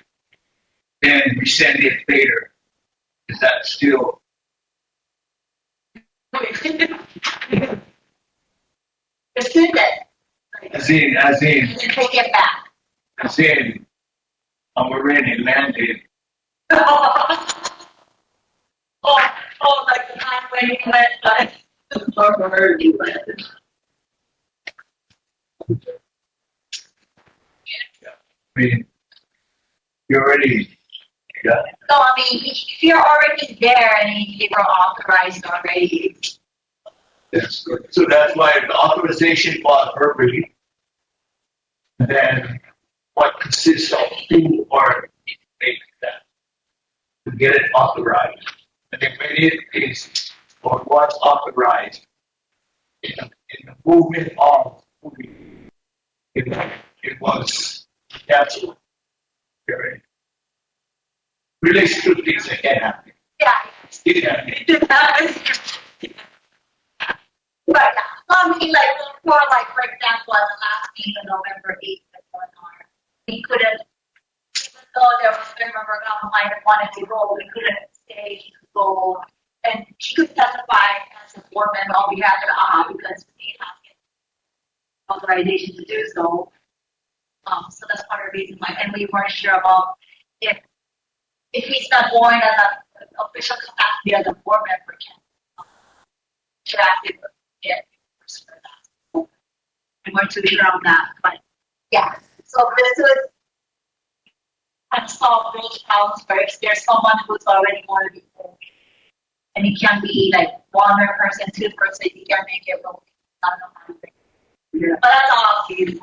and rescind it later, is that still? Rescind it. As in, And then take it back. we're in and landed. Like the time when you went, but. I mean, you're already, you got it. So, I mean, if you're already there and you were authorized already. That's good. So that's why the authorization was verbally. And then what consists of who or make that to get it authorized. And then when it is or was authorized in the movement of it was canceled. Okay. Relation to things that can happen. Yeah. It happened. mean, like, for example, the last meeting on November 8th, we couldn't, even though there was a member online that wanted to go, we couldn't say he could go, and she could testify as a board member on behalf of the AHA because we have authorization to do so. So that's part of the reason why, and we weren't sure about if he's not going as an official capacity as a board member can interactive get for that. We weren't too sure on that, but yeah. So this was kind of solve those problems where if there's someone who's already wanted to go, and it can be like one more person, two person, you can make it work. I don't know how to think. Yeah. But that's all I'll see.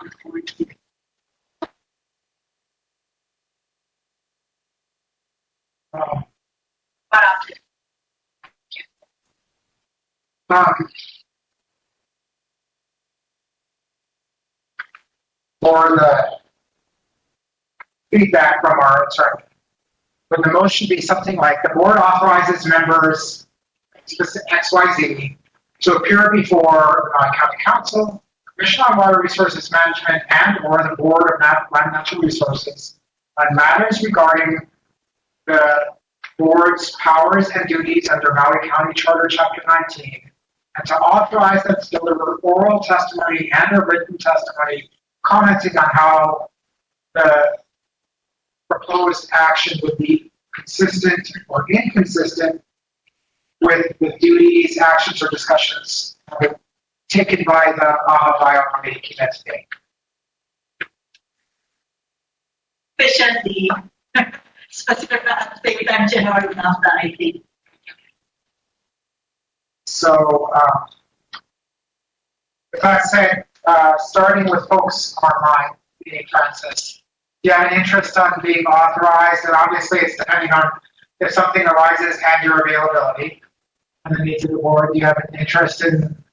For the feedback from our attorney, would the motion be something like the board authorizes members specific XYZ to appear before county council, Commission on Water Resources Management, and or the Board of Land Natural Resources on matters regarding the board's powers and duties under Maui County Charter Chapter 19, and to authorize them to deliver oral testimony and or written testimony commenting on how the proposed action would be consistent or inconsistent with the duties, actions, or discussions taken by the AHA Biomarine today. Efficiently, specific at the same time, general enough that I think. So, with that said, starting with folks online, being Francis, do you have an interest on being authorized? And obviously, it's depending on if something arises and your availability and the needs of the board. Do you have an interest in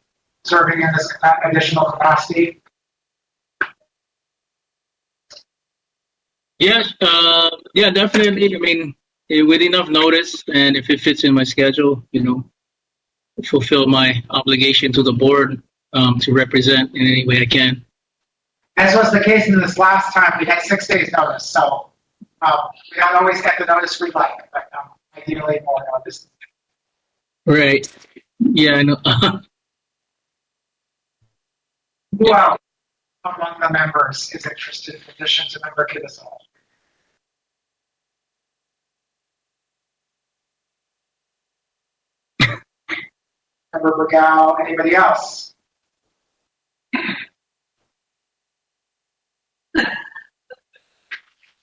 serving in this additional capacity? Yes, yeah, definitely. I mean, with enough notice, and if it fits in my schedule, fulfill my obligation to the board to represent in any way I can. As was the case in this last time, we had 6 days notice, so we don't always get the notice we like, but ideally more notice. Right. Yeah, I know. Who else among the members is interested in addition to member Kidasol? Member Bergao, anybody else?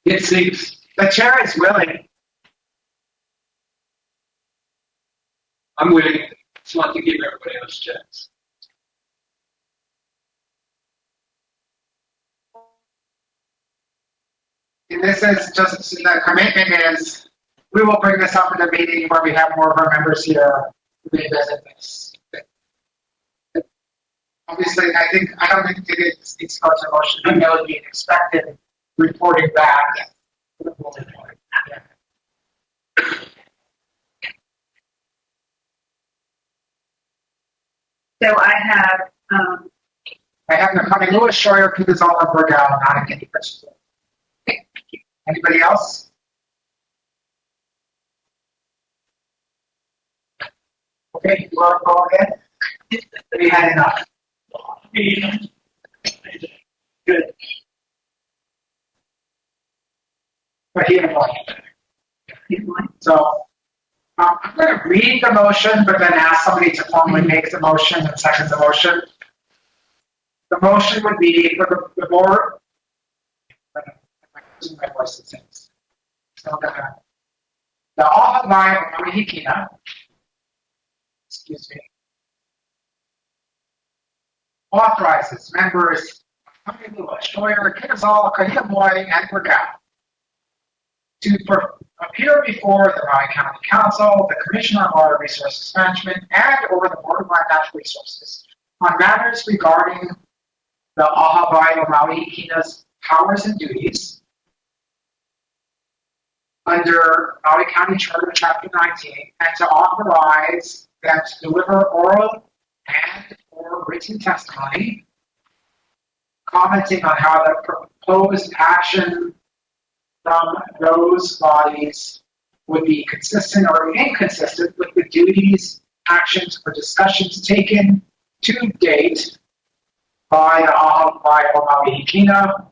It seems the chair is willing. I'm willing. Just want to give everybody else a chance. And this is just, the commitment is, we will bring this up in a meeting where we have more of our members here to revisit this. Obviously, I don't think it needs to go to motion, but that would be an expected reporting back. So I have, Louis Scheuer, Peter's all over Bergao, not any person. Anybody else? Okay, you want to go again? We had enough. Good. But he had one. So I'm going to read the motion, but then ask somebody to formally make the motion and second the motion. The motion would be for the board. My voice is things. So the AHA Maui Hikina, excuse me, authorizes members Scheuer, Kidasol, Kahiamoy, and Bergao to appear before the Maui County Council, the Commission on Water Resources Management, and over the Board of Land Natural Resources on matters regarding the AHA Maui Hikina's powers and duties under Maui County Charter Chapter 19, and to authorize them to deliver oral and or written testimony, commenting on how the proposed action from those bodies would be consistent or inconsistent with the duties, actions, or discussions taken to date by Maui Hikina,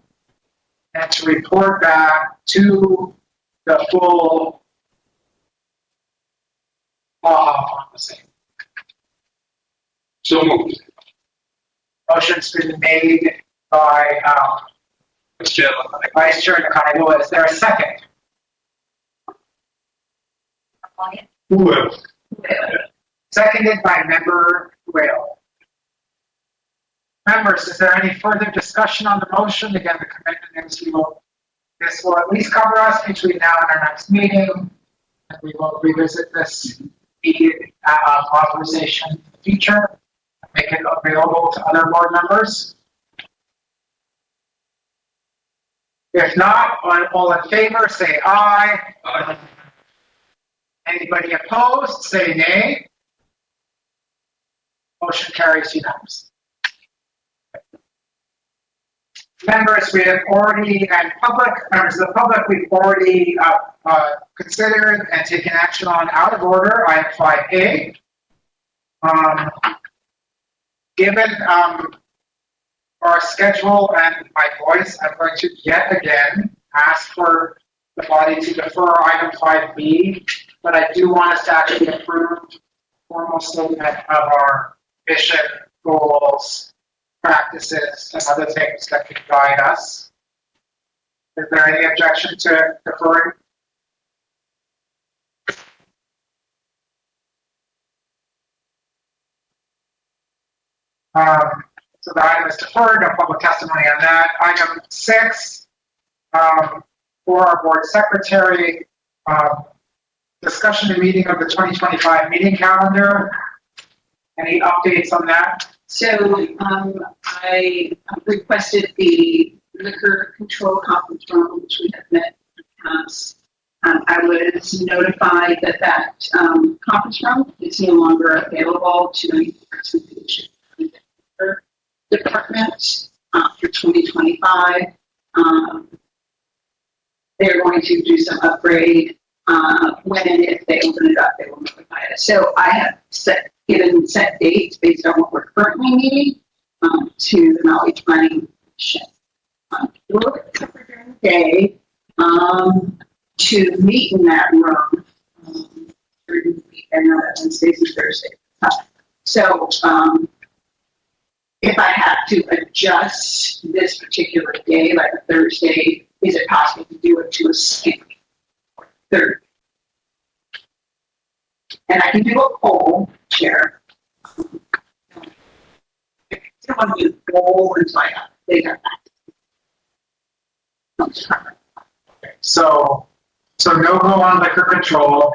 and to report back to the full policy. So moved. Motion's been made by Vice Chair Nakaiwa. Is there a second? Whoever. Seconded by Member Whale. Members, is there any further discussion on the motion? Again, the commitment is this will at least cover us between now and our next meeting, and we will revisit this needed authorization in the future, make it available to other board members. If not, all in favor, say aye. Aye. Anybody opposed, say nay. Motion carries unanimously. Members, we have already, and members of the public, we've already considered and taken action on out of order, item 5A. Given our schedule and my voice, I'm going to yet again ask for the body to defer item 5B, but I do want us to actually approve formal statement of our mission, goals, practices, and other things that can guide us. Is there any objection to deferring? So the item is deferred, no public testimony on that. Item 6, for our board secretary, discussion and meeting of the 2025 meeting calendar. Any updates on that? So, I requested the liquor control conference room, which we have met in the past. I was notified that conference room is no longer available to any participation in the department for 2025. They're going to do some upgrade. When and if they open it up, they will notify us. So I have given set dates based on what we're currently meeting to the Maui Planning Commission. We'll look during the day to meet in that room during the week, and Wednesdays and Thursdays. So if I have to adjust this particular day, like a Thursday, is it possible to do it to a same Thursday? And I can do a poll, Chair. I don't want to do a poll until I have data. So no go on liquor control.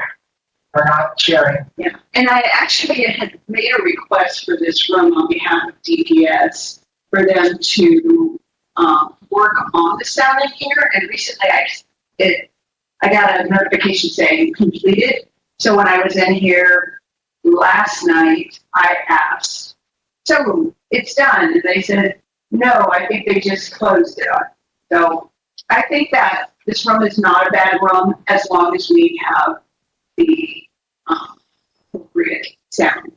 We're not sharing. Yeah, and I actually had made a request for this room on behalf of DPS for them to work on the sound in here. And recently, I got a notification saying completed. So when I was in here last night, I asked, so it's done, and they said no. I think they just closed it on. So I think that this room is not a bad room as long as we have the appropriate sound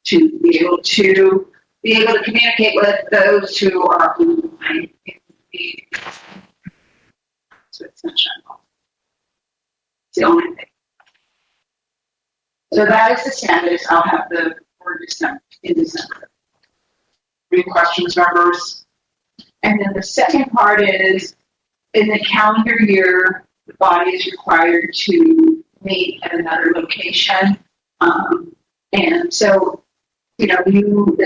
to be able to communicate with those who are online. So it's not shut off. It's the only thing. So that is the status. I'll have the board in December. Any questions, members? And then the second part is, in the calendar year, the body is required to meet at another location. And so, you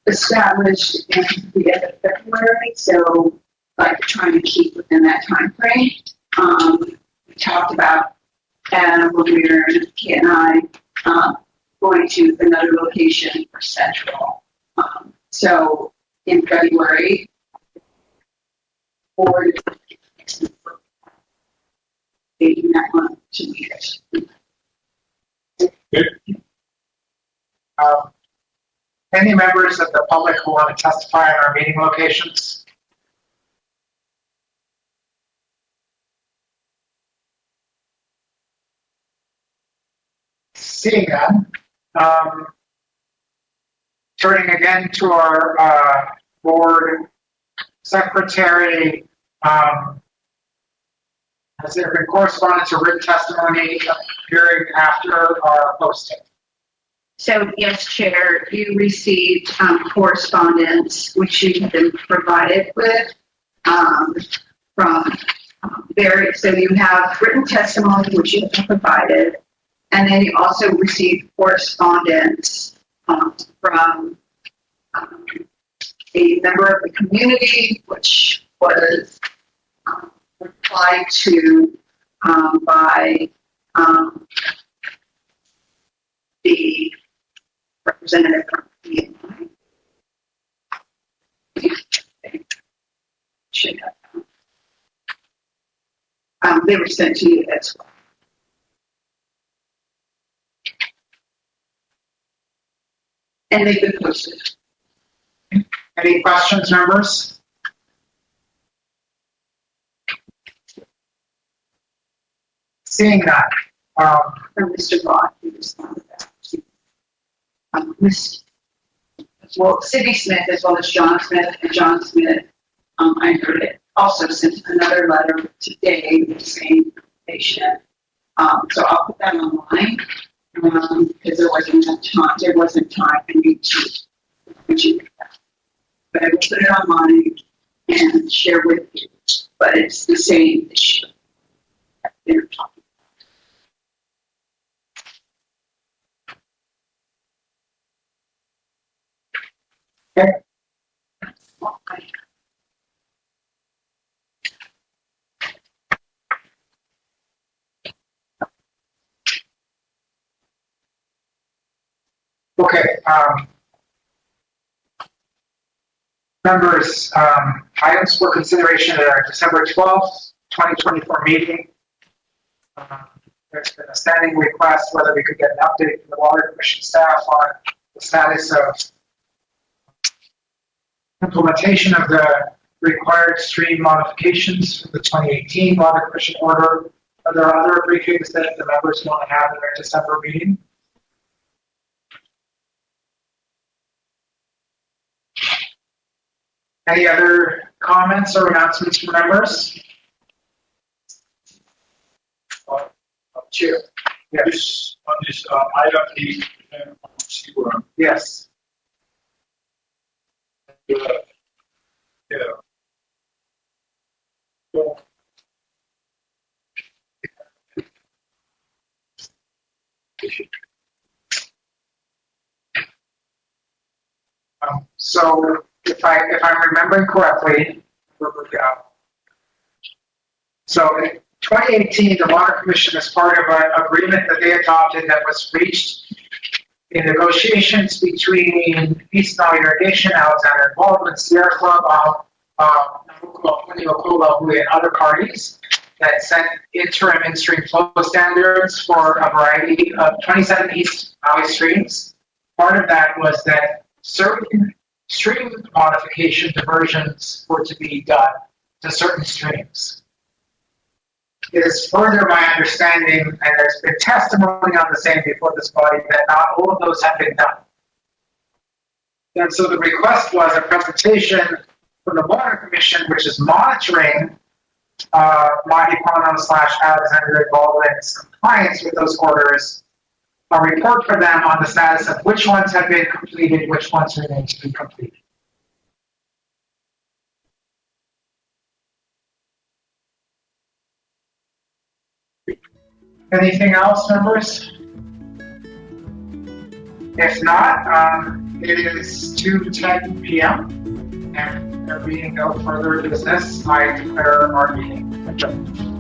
established in the end of February, so like trying to keep within that time frame. We talked about when we were, Kate and I, going to another location for Central. So in February, or dating that month to meet us. Any members of the public who want to testify in our meeting locations? Seeing none, turning again to our board secretary, has there been correspondence or written testimony appearing after our posting? So, yes, Chair, you received correspondence which you have been provided with from various, so you have written testimony which you have been provided, and then you also received correspondence from a member of the community, which was replied to by the representative from BNI. They were sent to you as well. And they've been posted. Any questions, members? Seeing that, From Mr. Roth, who responded back to well, Sydney Smith as well as John Smith, and John Smith, I heard it, also sent another letter today with the same information. So I'll put that online because there wasn't time for me to do that. But I will put it online and share with you. But it's the same issue that they're talking okay. about. Okay, members, items for consideration at our December 12th, 2024 meeting. There's been a standing request whether we could get an update from the Water Commission staff on the status of implementation of the required stream modifications for the 2018 Water Commission order. Are there other briefings that the members want to have in their December meeting? Any other comments or announcements from members? Chair. Yes. On this item, Yes. yeah. So if I'm remembering correctly, where we go. So in 2018, the Water Commission, as part of an agreement that they adopted that was reached in negotiations between East Maui Irrigation, Alexander Baldwin, Sierra Club, and other parties that set interim in-stream flow standards for a variety of 27 East Maui streams. Part of that was that certain stream modification diversions were to be done to certain streams. It is further my understanding, and there's been testimony on the same before this body, that not all of those have been done. And so the request was a presentation from the Water Commission, which is monitoring Mahi Pono / Alexander Baldwin's compliance with those orders, a report for them on the status of which ones have been completed, which ones remain to be completed. Anything else, members? If not, it is 2:10 p.m. and there being no further business, I declare our meeting adjourned.